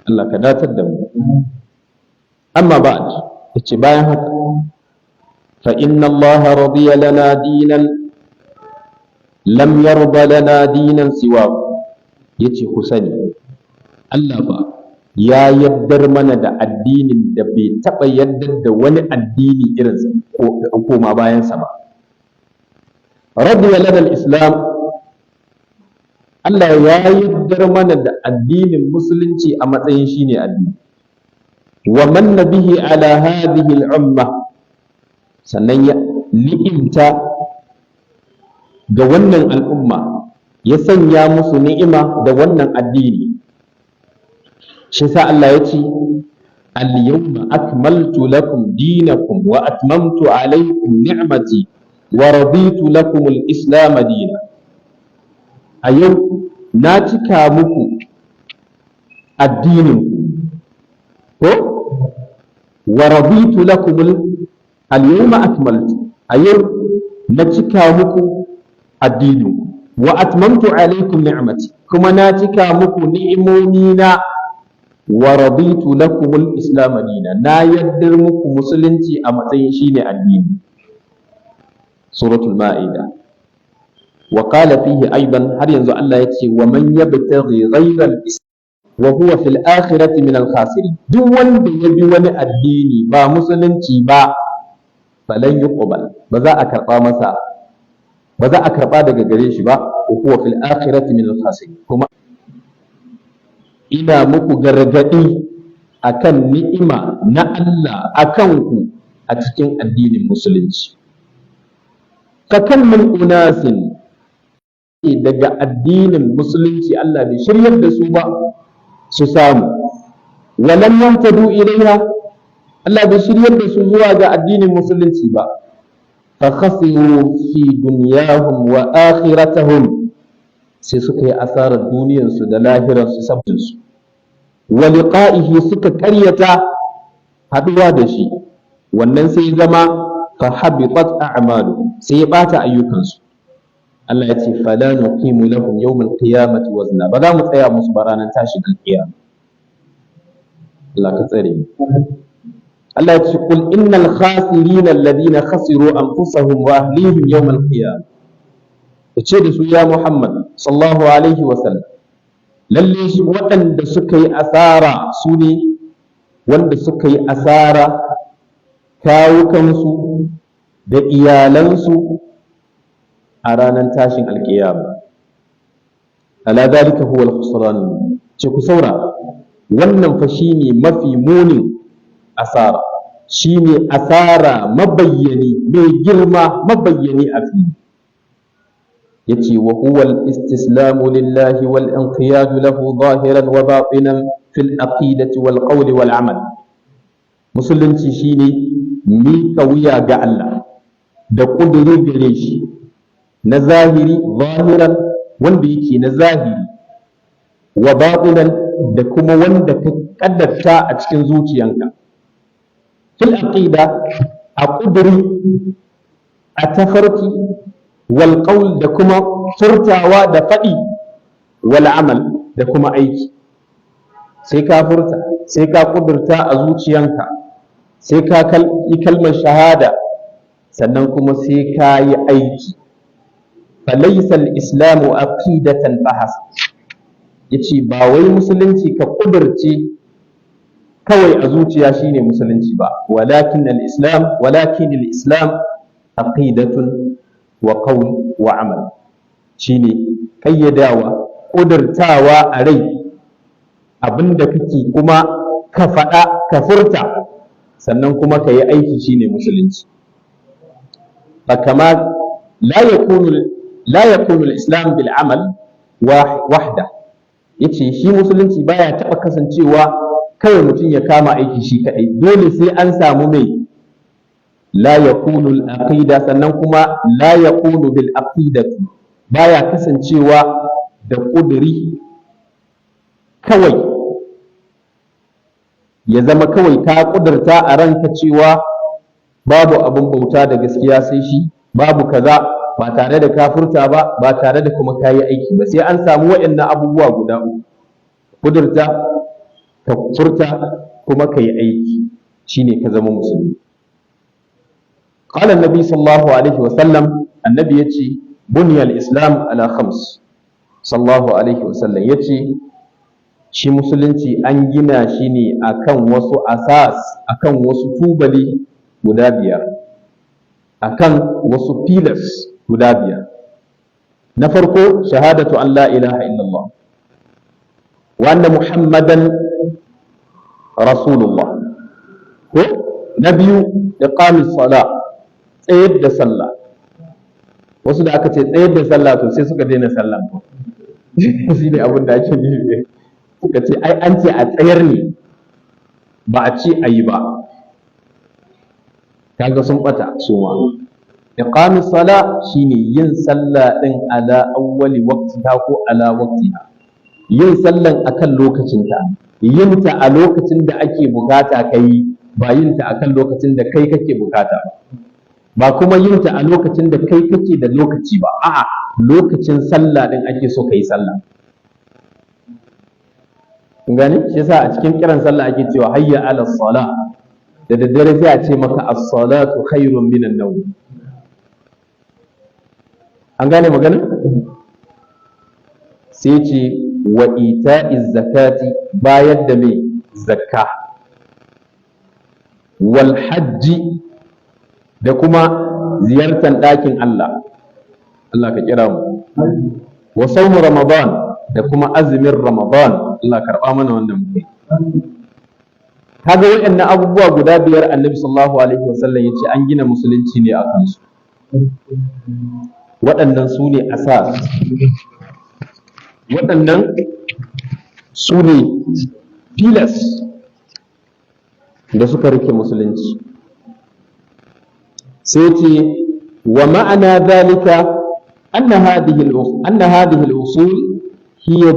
Allah ka datar da mu. Amma ba'd, yace bayan haka fa inna Allah radiya lana dinan lam yarda lana dinan siwa. Yace ku sani Allah ba ya yaddar mana da addinin da bai taɓa yaddar da wani addini irinsa ko koma bayansa ba. Radiya lana al-islam, Allah ya yaddar mana da addinin musulunci a matsayin shine addini. Wa manna bihi ala hadhihi al-umma, sannan ya ni'imta ga wannan al'umma, ya sanya musu ni'ima da wannan addini. Shi sa Allah ya ce al-yawma akmaltu lakum dinakum wa atmamtu alaykum ni'mati wa raditu lakum al-islam dinan. A yau na cika muku addinin ko wa raditu lakum al-yawma akmaltu, a yau na cika muku addinin wa atmamtu alaykum ni'mati, kuma na cika muku ni'imomi na wa raditu lakum al-islam dinan, na yaddar muku musulunci a matsayin shine addini. Suratul Ma'ida. Wa qala fihi aidan, har yanzu Allah yace wa man yabtaghi ghayra al-islam wa huwa fil akhirati min al-khasirin. Duk wanda ya bi wani addini ba musulunci ba, falan yuqbal, ba za a karba masa, ba za a karba daga gare shi ba, wa huwa fil akhirati min al-khasirin. Kuma ina muku gargadi akan ni'ima na Allah akan ku a cikin addinin musulunci. Ka kan min unasin, daga addinin musulunci Allah bai shiryar da su ba su samu, walam yahtadu ilaiha, Allah bai shiryar da su zuwa ga addinin musulunci ba. Fa khasiru fi dunyahum wa akhiratahum, sai suka yi asarar duniyarsu da lahirarsu sabbinsu. Wa liqa'ihi, suka karyata haduwa da shi, wannan sai zama fa habitat a'malu, sai ya bata ayyukansu. Allah ya ce fala nuqimu lahum yawmal qiyamati wazna, ba za mu tsaya musu ba ranar tashin alƙiyama. Allah ka tsare mu. Allah ya ce qul innal khasirina alladhina khasiru anfusahum wa ahlihim yawmal qiyamah. Yace da su ya Muhammad sallallahu alaihi wa sallam, lalle shi waɗanda suka yi asara su ne wanda suka yi asara kawukansu da iyalansu a ranar tashin alƙiyama. Ala dalika huwa al-khusran. Ce ku saura, wannan fa shine mafi munin asara, shine asara mabayyani, mai girma mabayyani a fili. Yace wa huwa al-istislamu lillahi wal inqiyadu lahu zahiran wa batinan fil aqidati wal qawli wal amal. Musulunci shine miƙa wuya ga Allah da ƙuduri gare shi na zahiri, zahiran wanda yake na zahiri, wa batinan da kuma wanda ka kaddarta a cikin zuciyanka. Fil aqida, a ƙuduri, a tafarki, wal qawl da kuma furtawa da faɗi, wal amal da kuma aiki. Sai ka furta, sai ka ƙudurta a zuciyanka, sai ka yi kalmar shahada, sannan kuma sai ka yi aiki. فليس الإسلام عقيدة فحسب. Yace ba wai musulunci ka kudurce kawai a zuciya shine musulunci ba, walakin al-islam aqidatun wa qawl wa amal, shine kayyadawa, kudurtawa a rai abinda kake kuma ka faɗa ka furta, sannan kuma ka yi aiki shine musulunci. Fa kama la yakunu al-islam bil amal wahda. Yace shi musulunci baya taɓa kasancewa kawai mutum ya kama aiki shi kaɗai, dole sai an samu mai la yakunu al-aqida, sannan kuma la yakunu bil aqidati, baya kasancewa da ƙuduri kawai, ya zama kawai ka ƙudurta a ranka cewa babu abin bauta da gaskiya sai shi, babu kaza, ba tare da ka furta ba, ba tare da kuma kayi aiki ba. Sai an samu waɗannan abubuwa guda uku: ƙudurta, ka furta kuma ka yi aiki, shine ka zama musulmi. Qala annabi sallallahu alaihi wa sallam, annabi yace buniyal islam ala khams, sallallahu alaihi wa sallam yace shi musulunci an gina shi ne akan wasu asas, akan wasu tubali guda biyar, akan wasu pillars guda biyar. Na farko, shahadatu an la ilaha illallah wa anna muhammadan rasulullah. Ko na biyu, iqamis sala, tsayar da sallah. Wasu da aka ce tsayar da sallah to sai suka daina sallah ko shi ne abin da ake nufi, suka ce ai an ce a tsayar ne ba a ce a yi ba, kaga sun bata su ma. Iqamis sala shine yin sallah din ala awwali waqtiha ko ala waqtiha, yin sallan akan lokacinta, yin ta a lokacin da ake bukata kai, ba yin ta akan lokacin da kai kake bukata ba kuma yin ta a lokacin da kai kake da lokaci ba, a'a lokacin sallah din ake so kai sallah. Kun gane shi yasa a cikin kiran sallah ake cewa hayya ala sala, da daddare sai a ce maka as-salatu khairun minan nawm. An gane magana? Sai ce wa ita'iz zakati, bayar da mai zakka, wal hajji, da kuma ziyartar ɗakin Allah, Allah ka kira mu, wa saumu ramadan, da kuma azumin ramadan, Allah karɓa mana wannan muke. Kaga waɗannan abubuwa guda biyar annabi sallallahu alaihi wasallam ya ce an gina musulunci ne a kansu. Waɗannan su ne asas, waɗannan su ne pillars da suka rike musulunci. Sai ce wa ma'ana dalika anna hadhihi al-usul hiya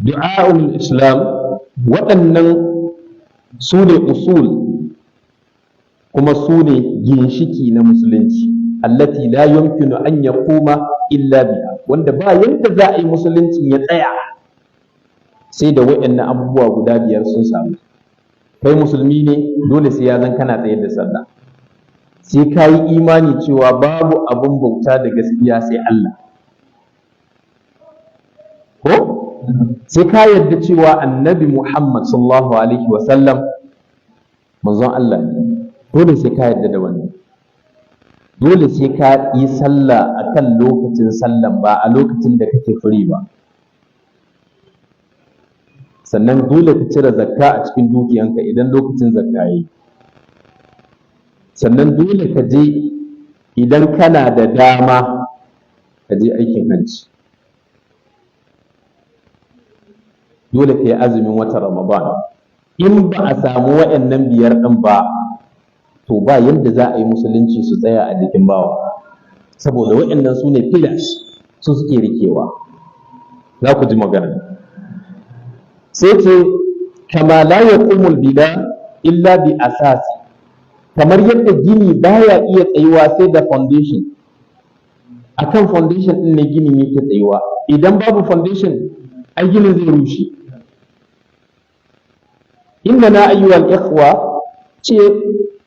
du'a'ul islam. Waɗannan su ne usul kuma su ne ginshiki na musulunci, allati la yumkinu an yaquma illa biha, wanda ba yanda za a yi musuluncin ya tsaya sai da waɗannan abubuwa guda biyar sun samu. Kai musulmi ne, dole sai ya zan kana tsaye da sallah, sai ka yi imani cewa babu abin bauta da gaskiya sai Allah, ko sai ka yarda cewa annabi Muhammad sallallahu alaihi wa sallam manzon Allah ne, dole sai ka yarda da wannan. Dole sai ka yi sallah akan lokacin sallan, ba a lokacin da kake free ba. Sannan dole ka cire zakka a cikin dukiyanka idan lokacin zakka yayi. Sannan dole ka je, idan kana da dama ka je aikin hajji. Dole ka yi azumin watan Ramadan. In ba a samu waɗannan biyar ɗin ba, to ba yadda za a yi musulunci su tsaya a jikin bawa, saboda waɗannan su ne pillars, su suke rikewa. Za ku ji magana. Sai ce kama la yaqumul bina illa bi asasi, kamar yadda gini baya iya tsayuwa sai da foundation. Akan foundation ɗin ne ginin yake tsayuwa, idan babu foundation ai ginin zai rushe. Inna na ayyuhal ikhwa, ce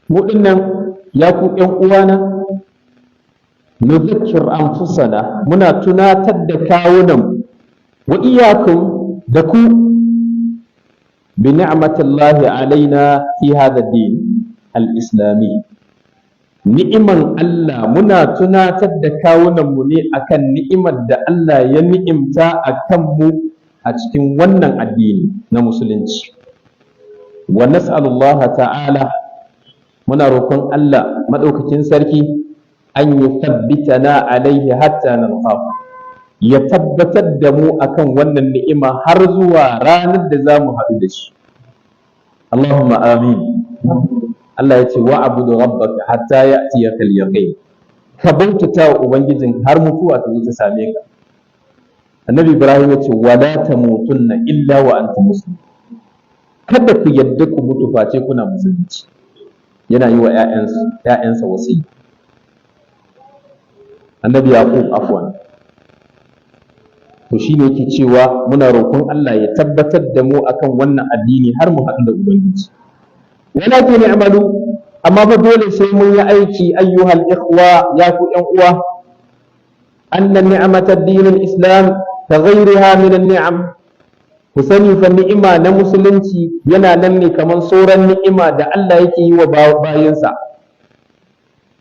mu dinnan ya ku ƴan uwana, nuzakkir anfusana, muna tunatar da kawunan wa iyyakum da ku bi ni'matillahi alaina fi hadha din al-islami. Ni'iman Allah, muna tunatar da kawunan mu ne akan ni'imar da Allah ya ni'imta akan mu a cikin wannan addini na musulunci. Wa nas'alullaha ta'ala, muna roƙon Allah maɗaukakin sarki an yi tabbitana alaihi hatta nalqahu, ya tabbatar da mu akan wannan ni'ima har zuwa ranar da za mu haɗu da shi. Allahumma amin. Allah ya ce wa abudu rabbaka hatta ya'tiyaka al-yaqin, ka bautata wa ubangijin har mutuwa ta zo ta same ka. Annabi Ibrahim ya ce wala tamutunna illa wa antum muslimun, kada ku yadda ku mutu face kuna musulunci. Yana yi wa ‘ya'yansa wasiyi. Annabi Yaqub afwan, to shine yake cewa muna roƙon Allah ya tabbatar da mu akan wannan addini har mu haɗu da ubangiji. walakin i'malu, amma fa dole sai mun yi aiki ayyuhal ikhwa, ya ku ƴan uwa, anna ni'matad dinil islam ka ghayriha min an-ni'am. Ku sani fa ni'ima na musulunci yana nan ne kamar sauran ni'ima da Allah yake yi wa bayansa.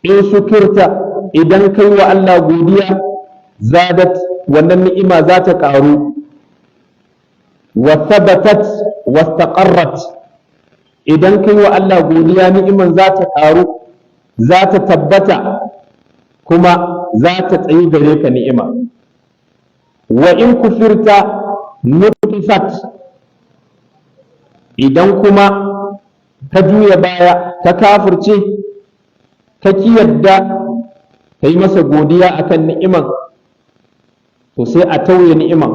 In shukirta, idan kai wa Allah godiya, zadat, wannan ni'ima za ta ƙaru, wa thabatat wastaqarrat, idan kai wa Allah godiya ni'iman za ta ƙaru, za ta tabbata, kuma za ta tsayi gare ka ni'ima. Wa in kufirta nuqisat, idan kuma ka juya baya ka kafirce, ka ki yadda ka yi masa godiya akan ni'iman, to sai a tauye ni'iman,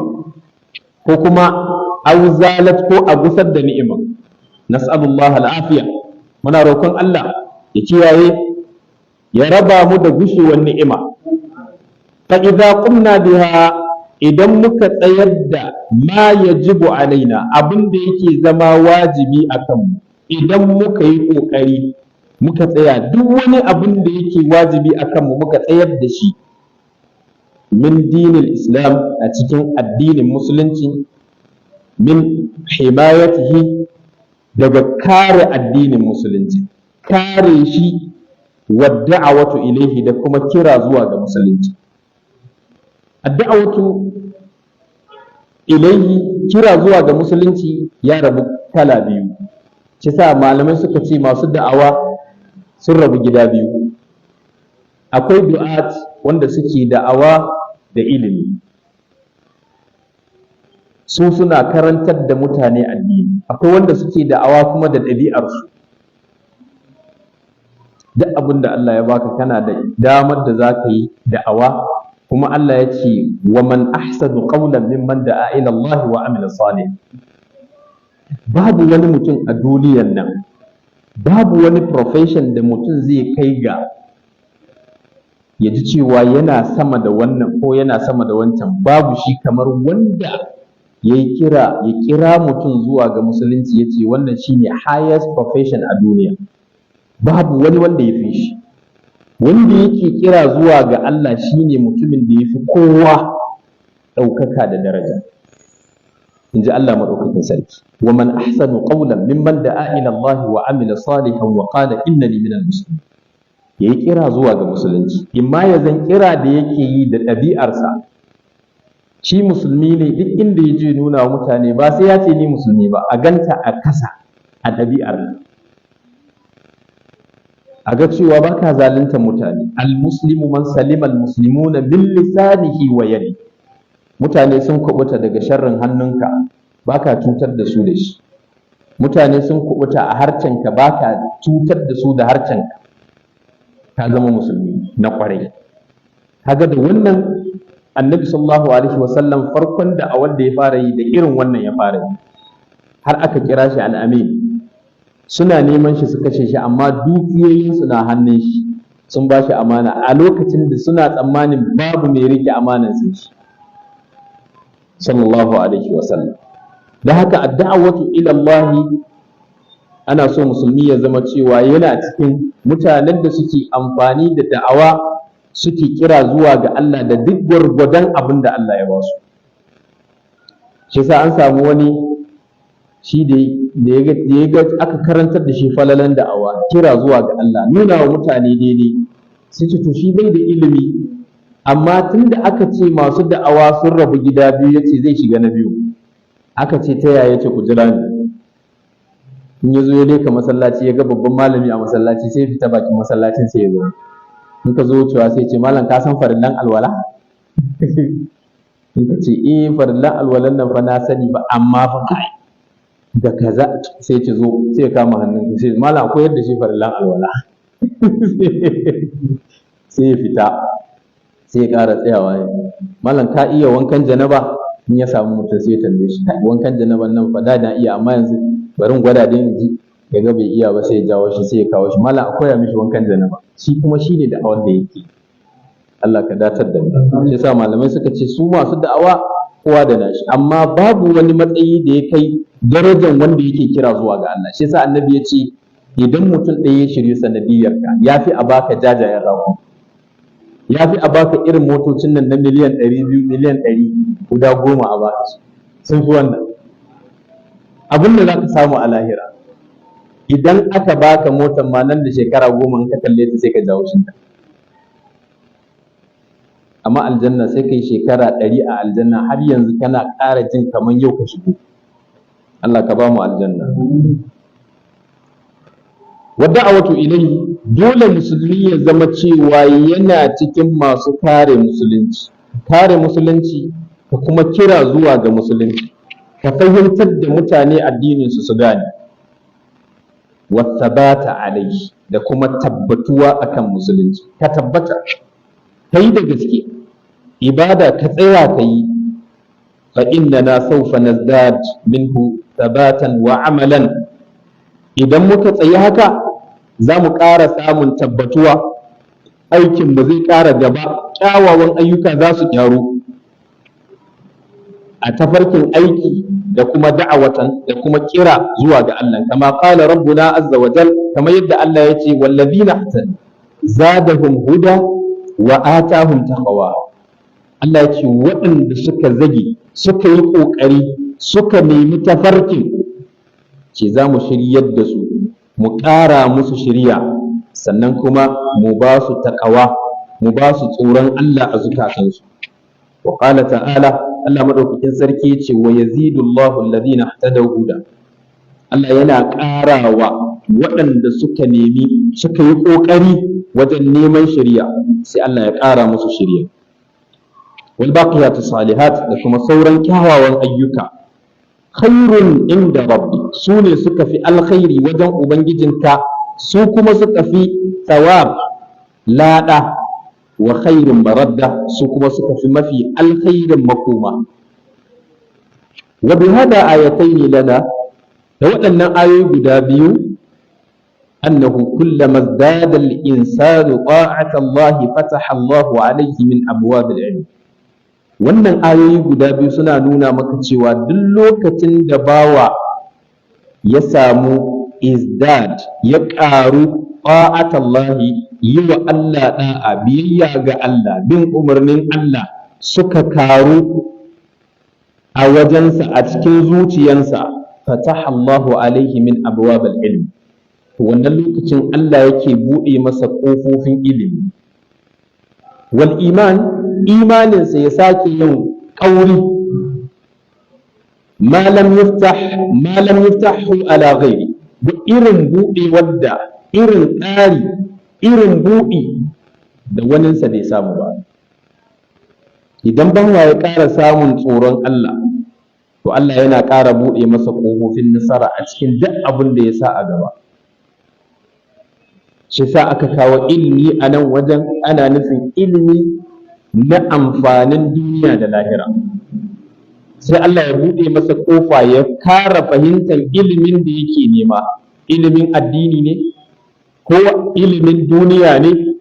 ko kuma auzalat, ko a gusar da ni'iman. Nas'alullah al'afiya, muna roƙon Allah ya kiyaye, ya raba mu da gushewar ni'ima. Fa idza qumna biha, idan muka tsayar da ma yajibu alaina, abin da yake zama wajibi akan mu, idan muka yi ƙoƙari muka tsaya duk wani abin da yake wajibi akan mu muka tsayar da shi, min dinil islam, a cikin addinin musulunci, min himayatihi, daga kare addinin musulunci, kare shi, wa da'awatu ilaihi, da kuma kira zuwa ga musulunci. Ad-da'awatu ilaihi, kira zuwa ga musulunci, ya rabu kala biyu. Shi sa malamai suka ce masu da'awa sun rabu gida biyu. Akwai du'at wanda suke da'awa da ilimi, su suna karantar da mutane addini. Akwai wanda suke da'awa kuma da ɗabi'arsu. Duk abin da Allah ya baka, kana da damar da za ka yi da'awa, kuma Allah ya ce wa man ahsanu qawlan mimman da'a ila Allah wa amila salih. Babu wani mutum a duniyan nan, babu wani profession da mutum zai kai ga ya ji cewa yana sama da wannan ko yana sama da wancan, babu shi kamar wanda ya kira mutum zuwa ga musulunci, ya ce wannan shine highest profession a duniya. Babu wani wanda ya fi shi. Wanda yake kira zuwa ga Allah shine mutumin da ya fi kowa ɗaukaka da daraja, in ji Allah maɗaukakin sarki. Wa man ahsanu qawlan mimman da'a ila Allah wa amila salihan wa qala innani minal muslimin. Yayi kira zuwa ga musulunci, imma ya zan kira da yake yi da ɗabi'arsa, shi musulmi ne, duk inda ya je nuna wa mutane, ba sai ya ce ni musulmi ba, a ganta a kasa a ɗabi'ar, a ga cewa ba ka zaluntar mutane. Al-muslimu man salima al-muslimuna min lisanihi wa yadi. Mutane sun kubuta daga sharrin hannunka, ba ka cutar da su da shi. Mutane sun kubuta a harcenka, ba ka cutar da su da harcenka. Ka zama musulmi na ƙwarai. Kaga da wannan Annabi sallallahu alaihi wasallam farkon da a wanda ya fara yi da irin wannan ya fara yi, har aka kira shi al-amin. Suna neman shi su kashe shi, amma dukiyoyinsu na hannun shi, sun ba shi amana a lokacin da suna tsammanin babu mai rike amanar sai shi, sallallahu alaihi wasallam. Da haka ad-da'watu ila Allah, ana so musulmi ya zama cewa yana cikin mutanen da suke amfani da da'awa, suke kira zuwa ga Allah da duk gwargwadon abin da Allah ya ba su. Shi sa an samu wani, shi da ya ga aka karantar da shi falalan da'awa, kira zuwa ga Allah, nuna wa mutane daidai, sai ce to shi bai da ilimi, amma tun da aka ce masu da'awa sun rabu gida biyu, ya ce zai shiga na biyu. Aka ce ta yaya? Ce ku jira ni. In ya zo ya leka masallaci, ya ga babban malami a masallaci, sai fita bakin masallacin sai ya zo. In ka zo wucewa sai ce malam ka san farillan alwala? In ka ce farillan alwalan nan fa na sani ba, amma fa kai da kaza, sai ce zo, sai ya kama hannun sai malam akwai yadda shi farillan alwala. Sai ya fita, sai ya ƙara tsayawa, malam ka iya wankan janaba? In ya samu mutum sai ya tambaye shi, wankan janaban nan fa da na iya, amma yanzu bari in gwada dai in ji. Ya ga bai iya ba, sai ya jawo shi, sai ya kawo shi, malam akwai mishi wankan janaba. Shi kuma shi ne da'awar da yake. Allah ka datar da mu. Shi yasa malamai suka ce su masu da'awa kowa da nashi, amma babu wani matsayi da ya kai darajar wanda yake kira zuwa ga Allah. Shi yasa annabi ya ce idan mutum ɗaya ya shirye sanadiyarka ya fi a baka jajayen rago, ya fi a baka irin motocin nan na miliyan 200 miliyan 100 guda 10 a baka su, sun fi wannan abin da za ka samu a lahira. Idan aka baka motar ma nan da shekara 10 in ka kalle ta sai ka jawo shi, amma aljanna sai kai shekara 100 a aljanna har yanzu kana ƙara jin kamar yau ka shigo. Allah ka ba mu aljanna. Wadda'awatu ilayhi, dole musulmi ya zama cewa yana cikin masu kare musulunci da kuma kira zuwa ga musulunci, ka fahimtar da mutane addinin su gane, wattabata alaihi, da kuma tabbatuwa akan musulunci, ka tabbata kai da gaske ibada ka tsaya ka yi, fa innana sawfa nazdad minhu thabatan wa amalan. Idan muka tsayi haka za mu ƙara samun tabbatuwa, aikinmu zai ƙara gaba, kyawawan ayyuka za su gyaru a tafarkin aiki da kuma da'awatan da kuma kira zuwa ga Allah, kama qala rabbuna azza wa jal, kamar yadda Allah ya ce wallazina ihtadaw zadahum huda wa atahum taqwa. Allah ya ce waɗanda suka zage suka yi ƙoƙari suka nemi tafarkin, ce za mu shiryar da su, mu ƙara musu shiriya, sannan kuma mu ba su taƙawa, mu ba su tsoron Allah a zukatansu. Wa qala ta'ala, Allah madaukakin sarki yace wa yazidu Allahu alladhina ihtadaw huda. Allah yana ƙarawa waɗanda suka yi ƙoƙari wajen neman shiriya, sai Allah ya ƙara musu shiriya. Wal baqiyatu salihat, da kuma sauran kyawawan ayyuka, khairun inda rabbi, su ne suka fi alkhairi wajen ubangijinka, su kuma suka fi thawab lada, wa khairun maradda, su kuma suka fi mafi alkhairin makoma. Wa bi hada ayataini lana, da waɗannan ayoyi guda biyu, annahu kullama izdada al-insanu ta'ata Allah fataha Allahu alayhi min abwab al-ilm. Wannan ayoyi guda biyu suna nuna maka cewa duk lokacin da bawa ya samu izdad, ya ƙaru ta'atallahi, yi wa Allah da'a, biyayya ga Allah, bin umarnin Allah suka karu a wajensa, a cikin zuciyansa, fataha Allahu alaihi min abwabil ilm. Wannan lokacin Allah yake buɗe masa ƙofofin ilimi. Wal iman, imaninsa ya sake yin ƙauri, ma lam yuftahu ala ghairi, da irin buɗe wadda, irin tsari, irin buɗi da waninsa bai samu ba. Idan bawa ya ƙara samun tsoron Allah, to Allah yana ƙara buɗe masa ƙofofin nasara a cikin duk abin da ya sa a gaba. Shi sa aka kawo ilimi a nan wajen, ana nufin ilimi na amfanin duniya da lahira. Sai Allah ya buɗe masa ƙofa ya kara fahimtar ilimin da yake nema, ilimin addini ne ko ilimin duniya ne,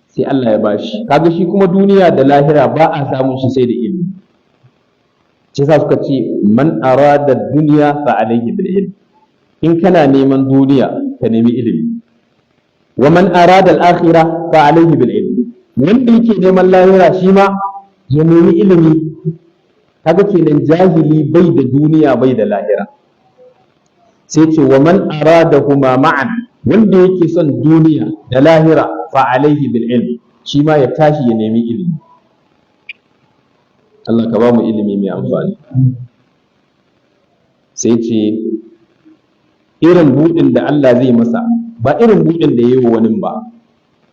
sai Allah ya bashi. Kaga shi kuma duniya da lahira ba a samun shi sai da ilimi. Shi sa suka ce man arada duniya fa alaihi bil ilm. In kana neman duniya ka nemi ilimi. Wa man arada al-akhirah fa alayhi bil ilm. Wanda yake neman lahira shi ma ya nemi ilimi. Kaga kenan jahili bai da duniya bai da lahira. Sai ce wa man aradahuma ma'an, wanda yake son duniya da lahira fa alayhi bil ilm, shi ma ya tashi ya nemi ilimi. Allah ka ba mu ilimi mai amfani. Sai ce irin buɗin da Allah zai masa ba irin buɗin da ya yi wa wani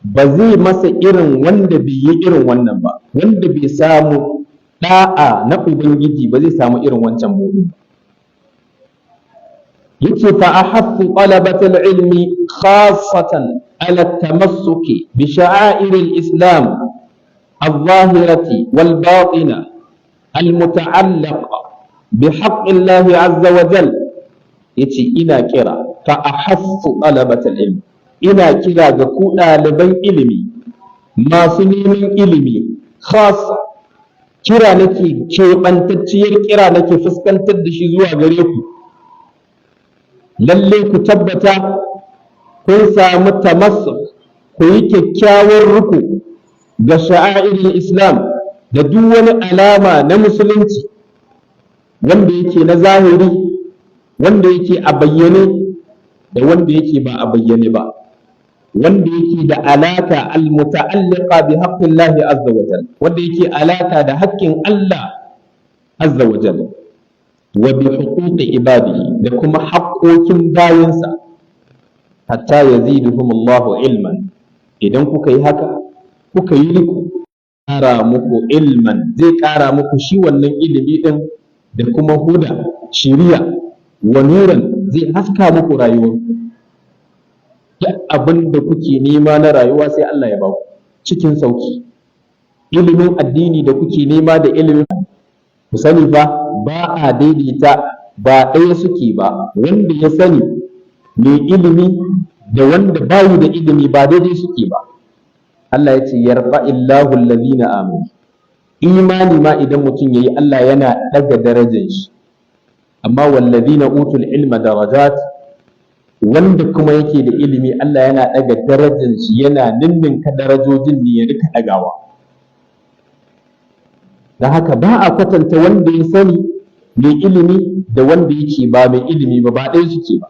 ba zai masa irin wanda bai yi irin wannan ba, wanda bai samu da'a na Ubangiji ba zai samu irin wancan buɗin. Yace fa ahaffu talabatul ilmi khassatan ala tamassuki bi sha'airil islam al-zahirati wal batina al-muta'allaqa bi haqqi Allah azza wa jal. Yace ina kira fa ahaffu talabatul ilmi, ina kira ga ku ɗaliban ilimi, masu neman ilimi khassa, kira nake keɓantacciyar kira nake fuskantar da shi zuwa gare ku, lalle ku tabbata kun samu tamassuk, ku yi kyakkyawar ruku ga sha'airin Islam da duk wani alama na musulunci wanda yake na zahiri, wanda yake a bayyane da wanda yake ba a bayyane ba, wanda yake da alaka almuta'alliqa bi haqqillahi azza wa jalla, wanda yake alaka da haƙƙin Allah azza wa jalla, wa bi huquqi ibadihi, da kuma haƙƙoƙin bayansa, hatta yaziduhum Allahu ilman. Idan kuka yi haka, kuka yi riku, ƙara muku ilman, zai ƙara muku shi wannan ilimi din da kuma huda, shiriya, wa nuran, zai haska muku rayuwarku. Duk abin da kuke nema na rayuwa sai Allah ya baku cikin sauki. Ilimin addini da kuke nema da ilimin, ku sani fa ba a daidaita, ba ɗaya suke ba. Wanda ya sani mai ilimi da wanda bayi da ilimi ba daidai suke ba. Allah ya ce yarfa'illahu alladhina amanu. Imani ma idan mutum yayi Allah yana ɗaga darajar shi, amma walladhina utul ilma darajat, wanda kuma yake da ilimi Allah yana ɗaga darajar shi, yana ninninka darajojin ne ya rika ɗagawa. Da haka ba a kwatanta wanda ya sani mai ilimi da wanda yake ba mai ilimi ba, ba ɗaya suke ba.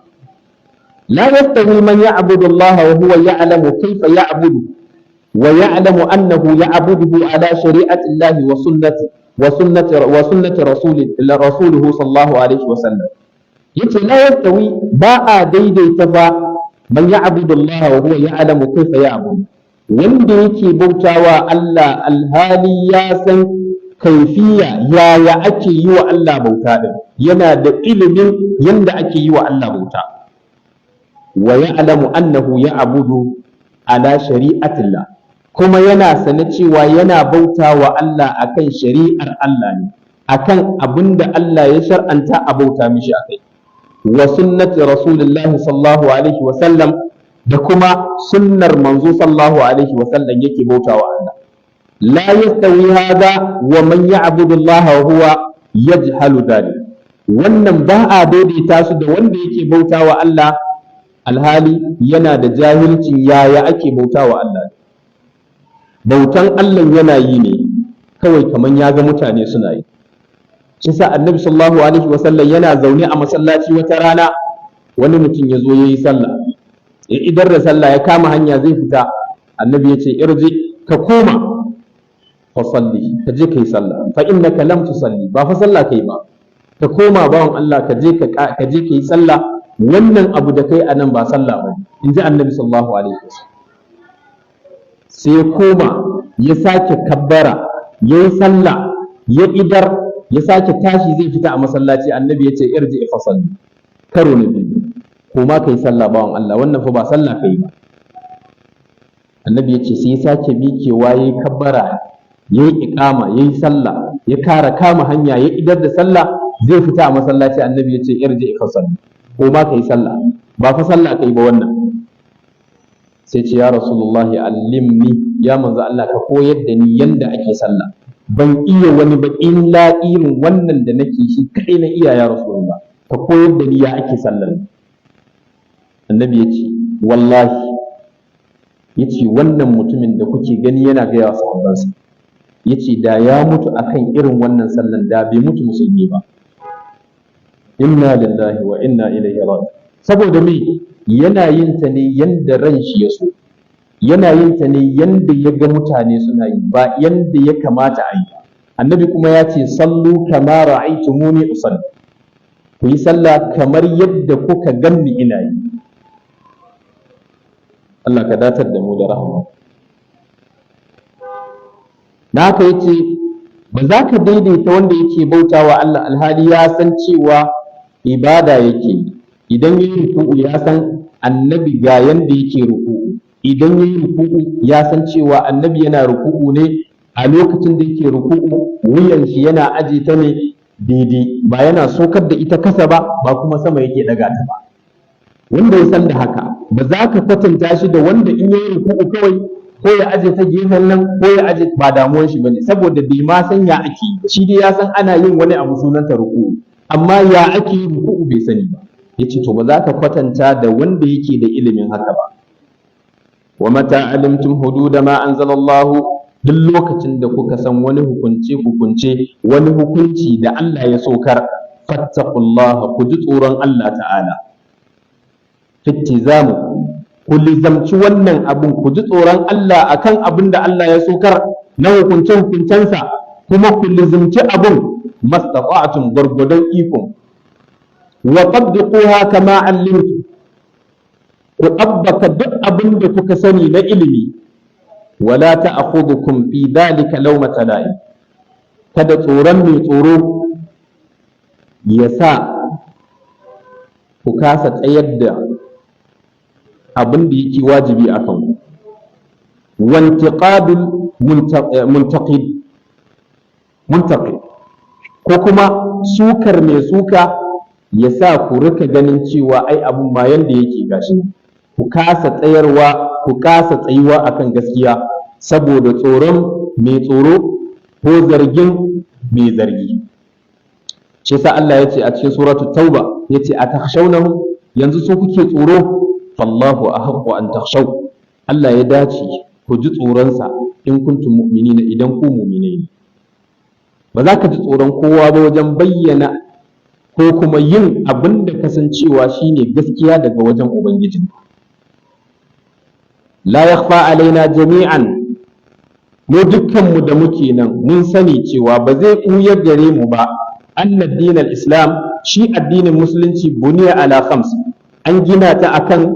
La yastawi man ya'budu Allah wa huwa ya'lamu kayfa ya'budu wa ya'lamu annahu ya'buduhu ala shari'ati Allah wa sunnati rasulihi sallallahu alaihi wa sallam. Yace la yastawi, ba a daidaita fa man ya'budu Allah wa huwa ya'lamu kayfa ya'budu, wanda yake bautawa Allah alhali ya san kaifiya yaya ake yi wa Allah bauta din, yana da ilimin yanda ake yi wa Allah bauta, wa ya'lamu annahu ya'budu ala shari'atillah, kuma yana sane cewa yana bautawa Allah akan shari'ar Allah ne, akan abinda Allah ya shar'anta a bauta mishi akai, wa sunnati rasulillahi sallallahu alaihi wa sallam, da kuma sunnar manzo sallallahu alaihi wa sallam yake bautawa Allah. La yastawi hada wa man ya'budu Allah wa huwa yajhalu dhalik. Wannan ba a daidaita su da wanda yake bautawa Allah alhali yana da jahilcin yaya ake bautawa Allah. Bautan Allah yana yi ne kawai kaman ya ga mutane suna yi. Shi sa Annabi sallallahu alaihi wa sallam yana zaune a masallaci wata rana, wani mutum ya zo yayi sallah. Idan da sallah ya kama hanya zai fita, Annabi ya ce irji, ka koma fasalli, ka je kai sallah, fa innaka lam tusalli, ba fa sallah kai ba, ka koma bawan Allah, ka je kai sallah, wannan abu da kai anan ba sallah ba, in ji Annabi sallallahu alaihi wasallam. Sai ya koma ya sake kabbara, ya yi sallah, ya idar, ya sake tashi zai fita a masallaci. Annabi ya ce irji fasalli, karo na biyu, koma kai sallah bawan Allah, wannan fa ba sallah kai ba. Annabi ya ce sai ya sake miƙewa, ya yi kabbara, ya yi iƙama, ya yi sallah, ya kama hanya, ya idar da sallah zai fita a masallaci. Annabi ya ce irji fasalli, ko ma kai sallah, ba fa sallah kai ba wannan. Sai ce ya rasulullahi allimni, ya manzo Allah ka koyar da ni yanda ake sallah, ban iya wani ba illa irin wannan da nake shi kai na iya ya rasulullah, ka koyar da ni ya ake sallar. Annabi ya ce wallahi, ya ce wannan mutumin da kuke gani yana gaya wa sahabbansa, ya ce da ya mutu akan irin wannan sallan da bai mutu musulmi ba. Inna lillahi wa inna ilaihi raji'un. Saboda me? Yana yin ta ne yanda ran shi ya so, yana yin ta ne yanda ya ga mutane suna yi, ba yanda ya kamata a yi. Annabi kuma ya ce sallu kama ra'aytumuni usalli, ku yi sallah kamar yadda kuka ganni ina yi. Allah ka datar da mu da rahama. Na haka yace ba za ka daidaita wanda yake bautawa Allah alhali ya san cewa ibada yake. Idan yayi ruku'u ya san annabi ga yanda yake ruku'u, idan yayi ruku'u ya san cewa annabi yana ruku'u ne a lokacin da yake ruku'u wuyan shi yana aje ta ne daidai, ba yana sokar da ita kasa ba, ba kuma sama yake daga ta ba. Wanda ya san da haka, ba za ka kwatanta shi da wanda in yayi ruku'u kawai ko ya aje ta gefen nan ko ya aje, ba damuwan shi bane, saboda bai ma san ya ake, shi dai ya san ana yin wani abu sunanta ruku'u, amma ya ake yin ruku'u bai sani ba. Yace to ba za ka kwatanta da wanda yake da ilimin haka ba. Wa mata alimtum hududa ma anzalallahu, duk lokacin da kuka san wani hukunci wani hukunci da Allah ya sokar, fattaqullaha, ku ji tsoron Allah ta'ala. Fittizamu, ku lizamci wannan abun, ku ji tsoron Allah akan abin da Allah ya sokar na hukuncensa, kuma ku lizamci abun mastata'tum, gwargwadon ikon. Wa tabbiquha kama allimtu, ku ɗabbaka duk abin da kuka sani na ilimi. Wala ta'khudhukum fi dhalika lawmata la'im, kada tsoron mai tsoro ya sa ku kasa tsayar da abin da yake wajibi a kanku. Wantiqadul muntaqid, ko kuma sukar mai suka ya sa ku rika ganin cewa ai abun ma yanda yake gashi, ku kasa tsayuwa akan gaskiya saboda tsoron mai tsoro ko zargin mai zargi. Shi yasa Allah ya ce a cikin suratul Tauba, ya ce atakhshawnahum, yanzu su kuke tsoro, fallahu ahaqqu an takhshaw, Allah ya dace ku ji tsoronsa in kuntum mu'minina, idan ku mu'mine ne. Ba za ka ji tsoron kowa ba wajen bayyana ko kuma yin abin da kasancewa shine gaskiya daga wajen Ubangiji. La yakhfa alaina jami'an, mu dukkanmu da muke nan mun sani cewa ba zai ɓuya gare mu ba, anna dinal islam, shi addinin musulunci, buniya ala khams, an gina ta akan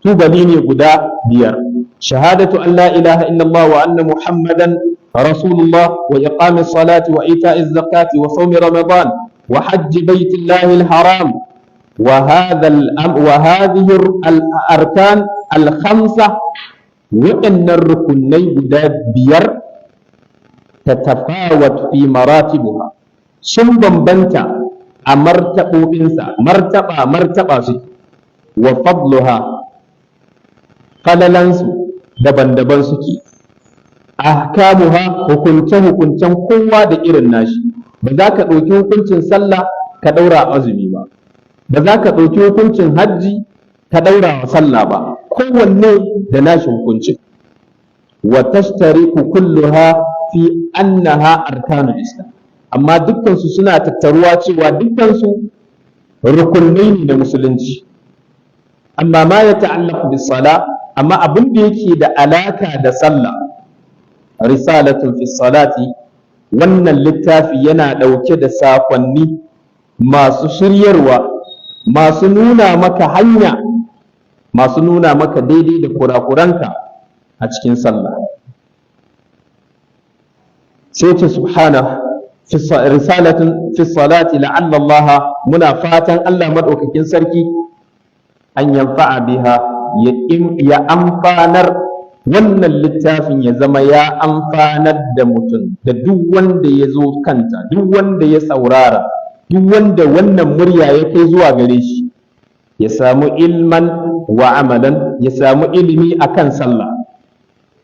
tubali ne guda biyar. Shahadatu an la ilaha illallah wa anna muhammadan rasulullah, wa iqamis salati wa ita'iz zakati wa sawmi ramadan wa hajji baitillahi al-haram, wa hadhihi al-arkan al-khamsa, waɗannan rukunai guda biyar, tatafawat fi maratibuha, sun bambanta a martabobinsa, martaba suke, wa fadluha, falalansu daban-daban suke, ahkamuha, hukunce-hukuncen kowa da irin nashi. Ba za ka ɗauki hukuncin sallah ka ɗaura azumi ba, ba za ka ɗauki hukuncin hajji ka ɗaura wa sallah ba, kowanne da nashi hukuncin. Wa tashtariku kulluha fi annaha arkanul islam, amma dukkansu suna tattaruwa cewa dukkansu rukunai ne na musulunci. Amma ma ya ta'allaqu bis sala, amma abin da yake da alaka da sallah, risalatun fi salati, wannan littafi yana ɗauke da sakonni masu shiryarwa, masu nuna maka hanya, masu nuna maka daidai da kurakuranka a cikin sallah. Sai ce subhanahu, risalatun fi salati la'alla Allah, muna fatan Allah madaukakin sarki an yanfa'a biha, ya amfanar wannan littafin, ya zama ya amfanar da mutum, da duk wanda ya zo kanta, duk wanda ya saurara, duk wanda wannan murya ya kai zuwa gare shi, ya samu ilman wa amalan, ya samu ilimi akan sallah,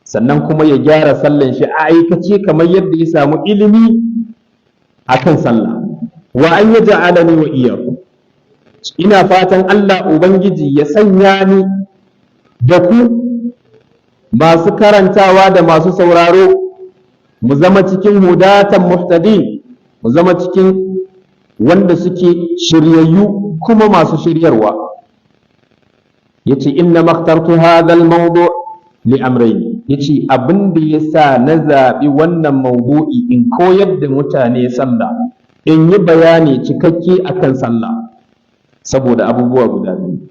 sannan kuma ya gyara sallan shi a aikace kamar yadda ya samu ilimi akan sallah. Wa an yaj'alani wa iyyakum, ina fatan Allah Ubangiji ya sanya ni da ku masu karantawa da masu sauraro mu zama cikin hudatan muhtadin, mu zama cikin wanda suke shiryayyu kuma masu shiryarwa. Yace inna makhtartu hadha al-mawdu' li amrayn, yace abin da yasa na zabi wannan mawdu'i in koyar da mutane sallah, in yi bayani cikakke akan sallah, saboda abubuwa guda biyu.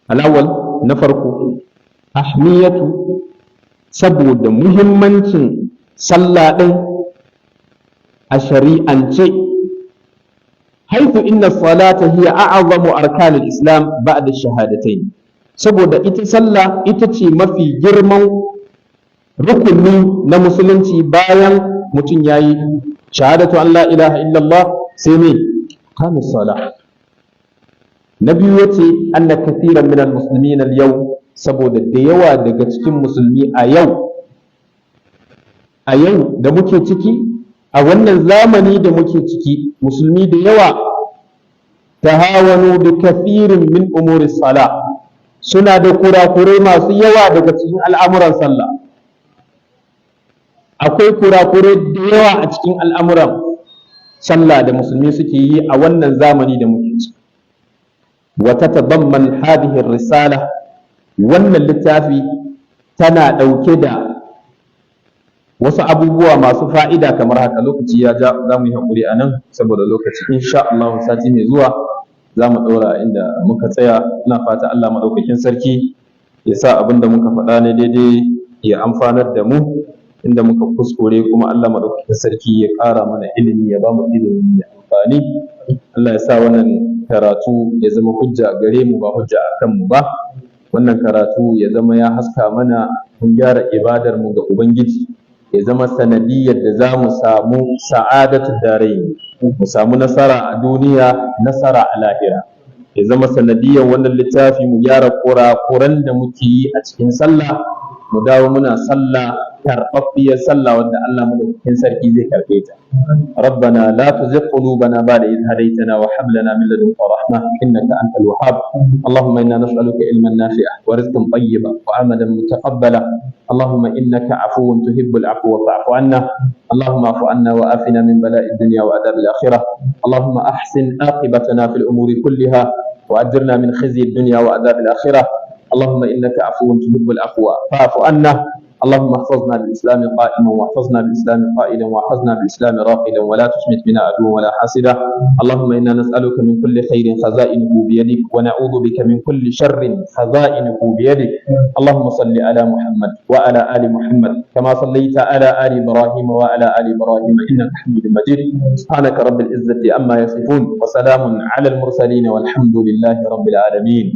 Al-awwal, na farko, ahmiyatu, saboda muhimmancin sallah din a shari'ance, haifu inna salata hiya a'zamu arkanil islam ba'da shahadatayn, saboda ita sallah ita ce mafi girman rukuni na musulunci bayan mutum yayi shahadatu an la ilaha illallah, sai ne qamis salah. Na biyu yace anna kathiran min al-muslimin al-yawm saboda da yawa daga cikin musulmi a yau da muke ciki, a wannan zamani da muke ciki, musulmi da yawa tahawanu bi kathirin min umuri salah, suna da kurakurai masu yawa daga cikin al'amuran sallah. Akwai kurakurai da yawa a cikin al'amuran sallah da musulmi suke yi a wannan zamani da muke ciki. Wa tatadamman hadhihi risala, wannan littafi tana ɗauke da wasu abubuwa masu fa'ida kamar haka. Lokaci ya ja, za mu yi haƙuri a nan saboda lokaci. Insha Allah sati mai zuwa za mu ɗora inda muka tsaya. Ina fata Allah maɗaukakin sarki ya sa abin da muka faɗa ne daidai ya amfanar da mu, inda muka kuskure kuma Allah maɗaukakin sarki ya ƙara mana ilimi, ya ba mu ilimi mai amfani. Allah ya sa wannan karatu ya zama hujja gare mu ba hujja a kanmu ba. Wannan karatu ya zama ya haska mana mun gyara ibadar mu ga Ubangiji, ya zama sanadiyar da za mu samu sa'adatu darain, mu samu nasara a duniya, nasara a lahira. Ya zama sanadiyar wannan littafi mu gyara kurakuran da muke yi a cikin sallah, mu dawo muna sallah karɓaɓɓiyar sallah wanda Allah madaukakin sarki zai karɓe ta. ربنا لا تزغ قلوبنا بعد إذ هديتنا وهب لنا من لدنك رحمة إنك أنت الوهاب. اللهم إنا نسألك علما نافعا ورزقا طيبا وعملا متقبلا. اللهم إنك عفو تحب العفو فاعف عنا. اللهم اعف عنا وآفنا من بلاء الدنيا وعذاب الآخرة. اللهم أحسن عاقبتنا في الأمور كلها وأجرنا من خزي الدنيا وعذاب الآخرة. اللهم إنك عفو تحب العفو فاعف عنا. اللهم احفظنا بالإسلام قائما واحفظنا بالإسلام قائدا واحفظنا بالإسلام راقدا ولا تشمت بنا عدوا ولا حاسدا. اللهم إنا نسألك من كل خير خزائنه بيدك ونعوذ بك من كل شر خزائنه بيدك. اللهم صل على محمد وعلى آل محمد كما صليت على آل إبراهيم وعلى آل إبراهيم إنك حميد مجيد. سبحانك رب العزة عما يصفون وسلام على المرسلين والحمد لله رب العالمين.